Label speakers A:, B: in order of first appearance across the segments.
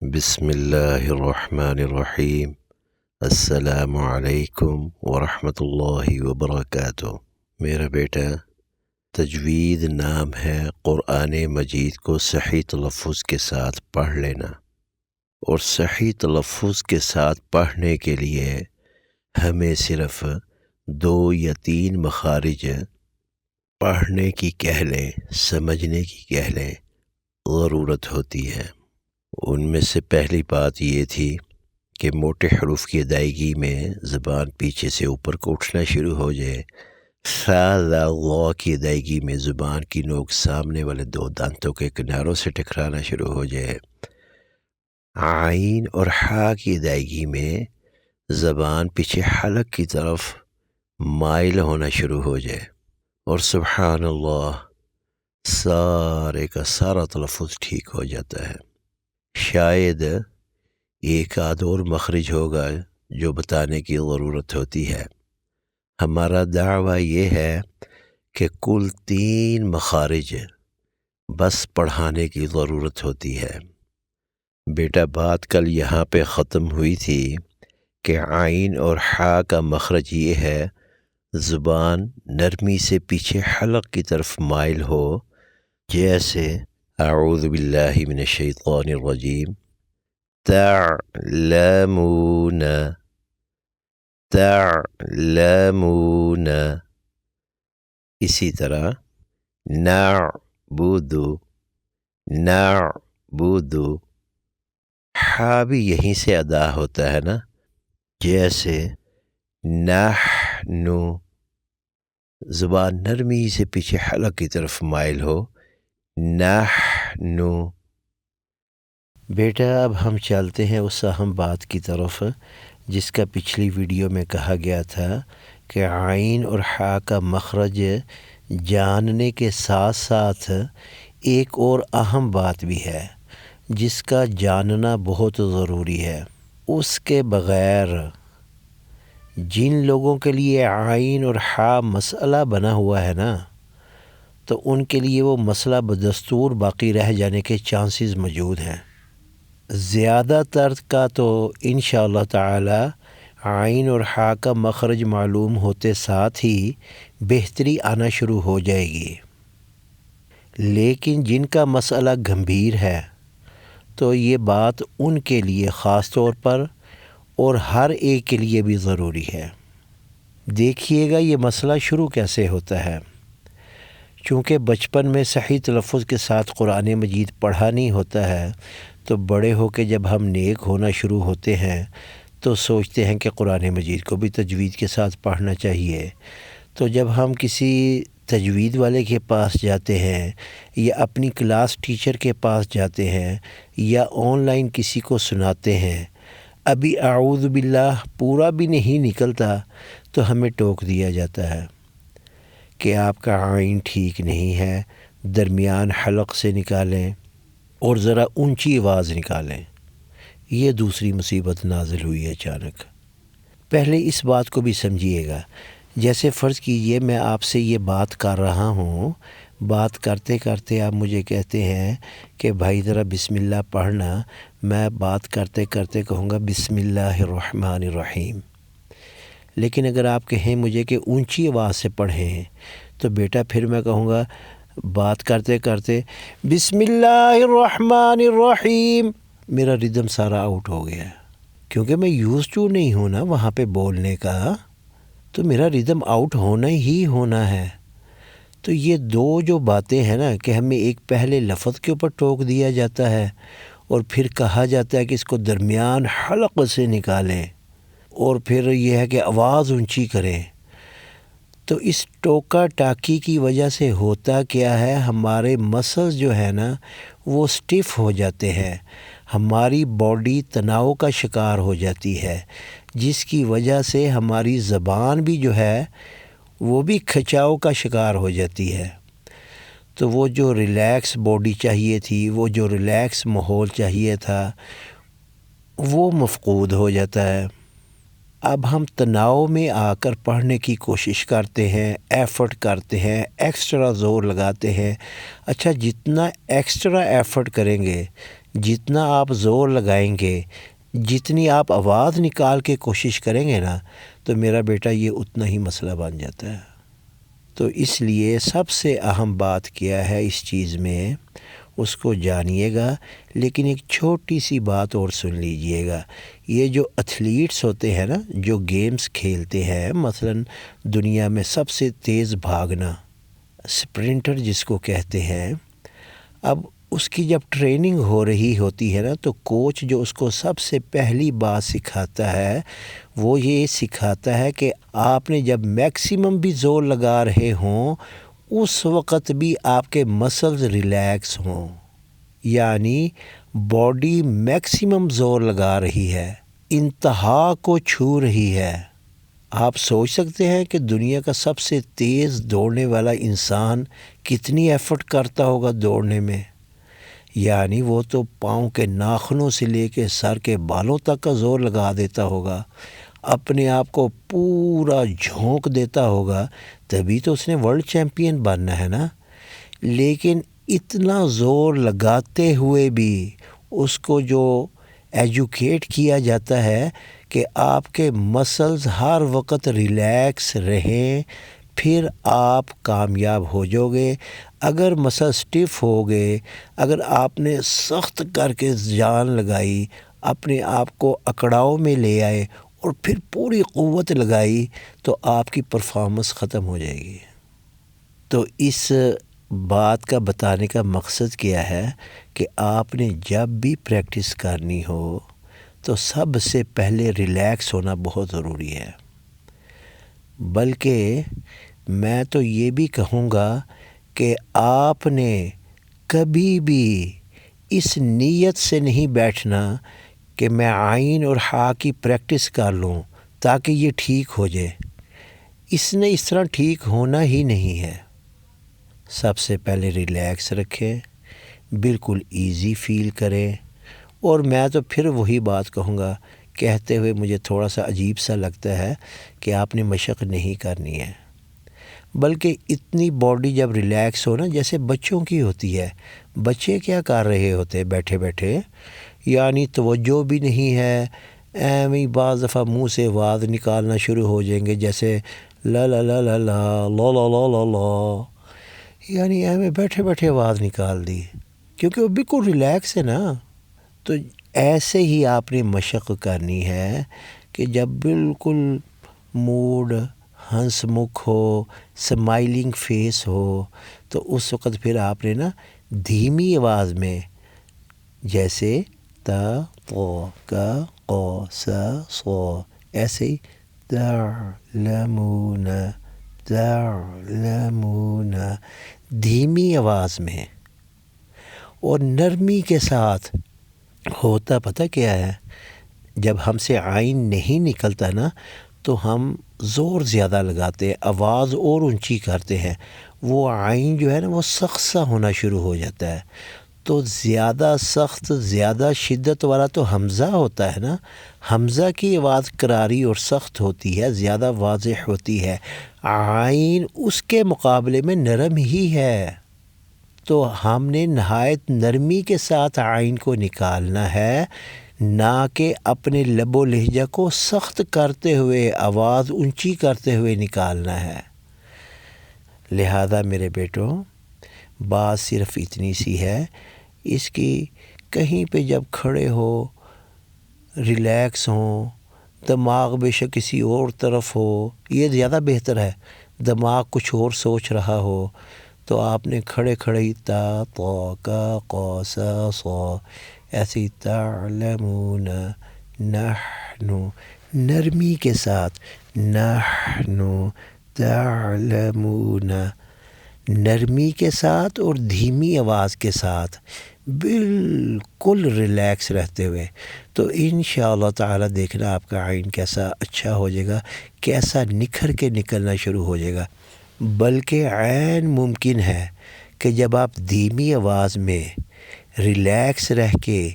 A: بسم اللہ الرحمن الرحیم۔ السلام علیکم ورحمۃ اللہ وبرکاتہ۔ میرا بیٹا، تجوید نام ہے قرآن مجید کو صحیح تلفظ کے ساتھ پڑھ لینا، اور صحیح تلفظ کے ساتھ پڑھنے کے لیے ہمیں صرف 2 یا 3 مخارج پڑھنے کی کہہ لیں، سمجھنے کی کہہ لیں، ضرورت ہوتی ہے۔ ان میں سے پہلی بات یہ تھی کہ موٹے حروف کی ادائیگی میں زبان پیچھے سے اوپر کو اٹھنا شروع ہو جائے۔ ث کی ادائیگی میں زبان کی نوک سامنے والے 2 دانتوں کے کناروں سے ٹکرانا شروع ہو جائے۔ عین اور حا کی ادائیگی میں زبان پیچھے حلق کی طرف مائل ہونا شروع ہو جائے، اور سبحان اللہ سارے کا سارا تلفظ ٹھیک ہو جاتا ہے۔ شاید ایک آدھ اور مخرج ہوگا جو بتانے کی ضرورت ہوتی ہے۔ ہمارا دعویٰ یہ ہے کہ کل 3 مخارج بس پڑھانے کی ضرورت ہوتی ہے۔ بیٹا، بات کل یہاں پہ ختم ہوئی تھی کہ عین اور حا کا مخرج یہ ہے، زبان نرمی سے پیچھے حلق کی طرف مائل ہو، جیسے اعوذ باللہ من الشیطان الرجیم، تعلمون تعلمون۔ اسی طرح نعبد نعبد، حا بھی یہیں سے ادا ہوتا ہے نا، جیسے نحن، زبان نرمی سے پیچھے حلق کی طرف مائل ہو، نحن۔ بیٹا، اب ہم چلتے ہیں اس اہم بات کی طرف جس کا پچھلی ویڈیو میں کہا گیا تھا کہ عین اور حا کا مخرج جاننے کے ساتھ ساتھ ایک اور اہم بات بھی ہے جس کا جاننا بہت ضروری ہے۔ اس کے بغیر جن لوگوں کے لیے عین اور حا مسئلہ بنا ہوا ہے نا، تو ان کے لیے وہ مسئلہ بدستور باقی رہ جانے کے چانسز موجود ہیں۔ زیادہ تر کا تو انشاءاللہ تعالی عین اور حا کا مخرج معلوم ہوتے ساتھ ہی بہتری آنا شروع ہو جائے گی، لیکن جن کا مسئلہ گمبھیر ہے تو یہ بات ان کے لیے خاص طور پر اور ہر ایک کے لیے بھی ضروری ہے۔ دیکھیے گا یہ مسئلہ شروع کیسے ہوتا ہے۔ چونکہ بچپن میں صحیح تلفظ کے ساتھ قرآن مجید پڑھا نہیں ہوتا ہے، تو بڑے ہو کے جب ہم نیک ہونا شروع ہوتے ہیں تو سوچتے ہیں کہ قرآن مجید کو بھی تجوید کے ساتھ پڑھنا چاہیے۔ تو جب ہم کسی تجوید والے کے پاس جاتے ہیں یا اپنی کلاس ٹیچر کے پاس جاتے ہیں یا آن لائن کسی کو سناتے ہیں، ابھی اعوذ باللہ پورا بھی نہیں نکلتا تو ہمیں ٹوک دیا جاتا ہے کہ آپ کا عین ٹھیک نہیں ہے، درمیان حلق سے نکالیں اور ذرا اونچی آواز نکالیں۔ یہ دوسری مصیبت نازل ہوئی ہے اچانک۔ پہلے اس بات کو بھی سمجھیے گا، جیسے فرض کیجئے میں آپ سے یہ بات کر رہا ہوں، بات کرتے کرتے آپ مجھے کہتے ہیں کہ بھائی ذرا بسم اللہ پڑھنا، میں بات کرتے کرتے کہوں گا بسم اللہ الرحمن الرحیم۔ لیکن اگر آپ کہیں مجھے کہ اونچی آواز سے پڑھیں تو بیٹا پھر میں کہوں گا بات کرتے کرتے بسم اللہ الرحمن الرحیم، میرا ردم سارا آؤٹ ہو گیا، کیونکہ میں یوز ٹو نہیں ہوں نا وہاں پہ بولنے کا، تو میرا ردم آؤٹ ہونا ہی ہونا ہے۔ تو یہ 2 جو باتیں ہیں نا کہ ہمیں ایک پہلے لفظ کے اوپر ٹوک دیا جاتا ہے اور پھر کہا جاتا ہے کہ اس کو درمیان حلق سے نکالیں، اور پھر یہ ہے کہ آواز اونچی کریں۔ تو اس ٹوکا ٹاکی کی وجہ سے ہوتا کیا ہے، ہمارے مسلز جو ہے نا وہ سٹف ہو جاتے ہیں، ہماری باڈی تناؤ کا شکار ہو جاتی ہے، جس کی وجہ سے ہماری زبان بھی جو ہے وہ بھی کھچاؤ کا شکار ہو جاتی ہے۔ تو وہ جو ریلیکس باڈی چاہیے تھی، وہ جو ریلیکس ماحول چاہیے تھا، وہ مفقود ہو جاتا ہے۔ اب ہم تناؤ میں آ کر پڑھنے کی کوشش کرتے ہیں، ایفرٹ کرتے ہیں، ایکسٹرا زور لگاتے ہیں۔ اچھا، جتنا ایکسٹرا ایفرٹ کریں گے، جتنا آپ زور لگائیں گے، جتنی آپ آواز نکال کے کوشش کریں گے نا، تو میرا بیٹا یہ اتنا ہی مسئلہ بن جاتا ہے۔ تو اس لیے سب سے اہم بات کیا ہے اس چیز میں، اس کو جانیے گا۔ لیکن ایک چھوٹی سی بات اور سن لیجئے گا، یہ جو ایتھلیٹس ہوتے ہیں نا، جو گیمز کھیلتے ہیں، مثلا دنیا میں سب سے تیز بھاگنا، سپرنٹر جس کو کہتے ہیں، اب اس کی جب ٹریننگ ہو رہی ہوتی ہے نا، تو کوچ جو اس کو سب سے پہلی بات سکھاتا ہے وہ یہ سکھاتا ہے کہ آپ نے جب میکسیمم بھی زور لگا رہے ہوں، اس وقت بھی آپ کے مسلز ریلیکس ہوں، یعنی باڈی میکسیمم زور لگا رہی ہے، انتہا کو چھو رہی ہے۔ آپ سوچ سکتے ہیں کہ دنیا کا سب سے تیز دوڑنے والا انسان کتنی ایفرٹ کرتا ہوگا دوڑنے میں، یعنی وہ تو پاؤں کے ناخنوں سے لے کے سر کے بالوں تک کا زور لگا دیتا ہوگا، اپنے آپ کو پورا جھونک دیتا ہوگا، تبھی تو اس نے ورلڈ چیمپئن بننا ہے نا۔ لیکن اتنا زور لگاتے ہوئے بھی اس کو جو ایجوکیٹ کیا جاتا ہے کہ آپ کے مسلز ہر وقت ریلیکس رہیں، پھر آپ کامیاب ہو جاؤ گے۔ اگر مسل سٹیف ہو گئے، اگر آپ نے سخت کر کے جان لگائی، اپنے آپ کو اکڑاؤ میں لے آئے اور پھر پوری قوت لگائی، تو آپ کی پرفارمنس ختم ہو جائے گی۔ تو اس بات کا بتانے کا مقصد کیا ہے کہ آپ نے جب بھی پریکٹس کرنی ہو تو سب سے پہلے ریلیکس ہونا بہت ضروری ہے۔ بلکہ میں تو یہ بھی کہوں گا کہ آپ نے کبھی بھی اس نیت سے نہیں بیٹھنا کہ میں عین اور حا کی پریکٹس کر لوں تاکہ یہ ٹھیک ہو جائے۔ اس نے اس طرح ٹھیک ہونا ہی نہیں ہے۔ سب سے پہلے ریلیکس رکھیں، بالکل ایزی فیل کریں۔ اور میں تو پھر وہی بات کہوں گا، کہتے ہوئے مجھے تھوڑا سا عجیب سا لگتا ہے کہ آپ نے مشق نہیں کرنی ہے، بلکہ اتنی باڈی جب ریلیکس ہو نا، جیسے بچوں کی ہوتی ہے۔ بچے کیا کر رہے ہوتے بیٹھے بیٹھے، یعنی توجہ بھی نہیں ہے، ایویں بعض دفعہ منہ سے آواز نکالنا شروع ہو جائیں گے، جیسے لا لا لا لا لا لا لا لا لا لا، یعنی ایویں بیٹھے بیٹھے آواز نکال دی، کیونکہ وہ بالکل ریلیکس ہے نا۔ تو ایسے ہی آپ نے مشق کرنی ہے کہ جب بالکل موڈ ہنس مکھ ہو، سمائلنگ فیس ہو، تو اس وقت پھر آپ نے نا دھیمی آواز میں، جیسے تا تو کا قو سا صو، ایسے ہی تعلمون تعلمون، دھیمی آواز میں اور نرمی کے ساتھ۔ ہوتا پتہ کیا ہے، جب ہم سے عین نہیں نکلتا نا، تو ہم زور زیادہ لگاتے ہیں، آواز اور اونچی کرتے ہیں، وہ عین جو ہے نا وہ سخت سا ہونا شروع ہو جاتا ہے۔ تو زیادہ سخت، زیادہ شدت والا تو حمزہ ہوتا ہے نا، حمزہ کی آواز کراری اور سخت ہوتی ہے، زیادہ واضح ہوتی ہے۔ عین اس کے مقابلے میں نرم ہی ہے۔ تو ہم نے نہایت نرمی کے ساتھ عین کو نکالنا ہے، نہ کہ اپنے لب و لہجہ کو سخت کرتے ہوئے، آواز اونچی کرتے ہوئے نکالنا ہے۔ لہذا میرے بیٹوں، بات صرف اتنی سی ہے، اس کی کہیں پہ جب کھڑے ہو، ریلیکس ہوں، دماغ بے شک کسی اور طرف ہو، یہ زیادہ بہتر ہے۔ دماغ کچھ اور سوچ رہا ہو تو آپ نے کھڑے کھڑے ہی تا تو کا قو سا صو، ایسی تعلمون نحن، نرمی کے ساتھ، نحن تعلمون، نرمی کے ساتھ اور دھیمی آواز کے ساتھ، بالکل ریلیکس رہتے ہوئے۔ تو انشاءاللہ تعالی دیکھنا آپ کا عین کیسا اچھا ہو جائے گا، کیسا نکھر کے نکلنا شروع ہو جائے گا۔ بلکہ عین ممکن ہے کہ جب آپ دھیمی آواز میں ریلیکس رہ کے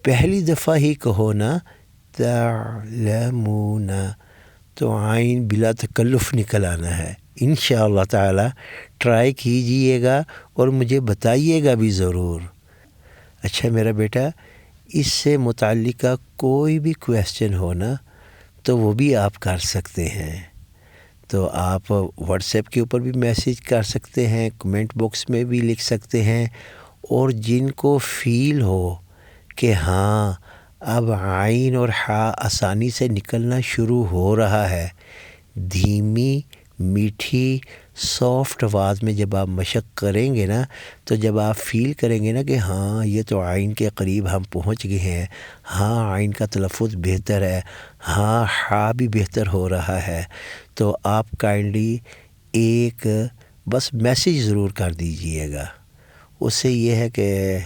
A: پہلی دفعہ ہی کہو نا تعلمون، تو عین بلا تکلف نکل آنا ہے۔ انشاءاللہ تعالی ٹرائی کیجئے گا اور مجھے بتائیے گا بھی ضرور۔ اچھا میرا بیٹا، اس سے متعلقہ کوئی بھی کویسچن ہو نا تو وہ بھی آپ کر سکتے ہیں. تو آپ واٹس ایپ کے اوپر بھی میسیج کر سکتے ہیں، کمنٹ باکس میں بھی لکھ سکتے ہیں. اور جن کو فیل ہو کہ ہاں اب عین اور حا آسانی سے نکلنا شروع ہو رہا ہے، دھیمی میٹھی سافٹ آواز میں جب آپ مشق کریں گے نا، تو جب آپ فیل کریں گے نا کہ ہاں یہ تو عین کے قریب ہم پہنچ گئے ہیں، ہاں عین کا تلفظ بہتر ہے، ہاں حا بھی بہتر ہو رہا ہے، تو آپ کائنڈلی ایک بس میسیج ضرور کر دیجئے گا. اس سے یہ ہے کہ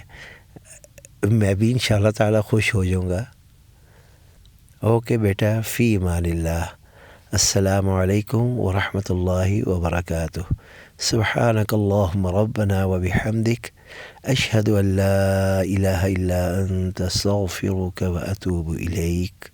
A: میں بھی انشاءاللہ تعالی خوش ہو جاؤں گا. اوکے بیٹا، فی امان اللہ. السلام علیکم ورحمۃ اللہ وبرکاتہ. سبحانک اللہم ربنا وبحمدک، اشہد ان لا الہ الا انت، استغفرک واتوب الیک.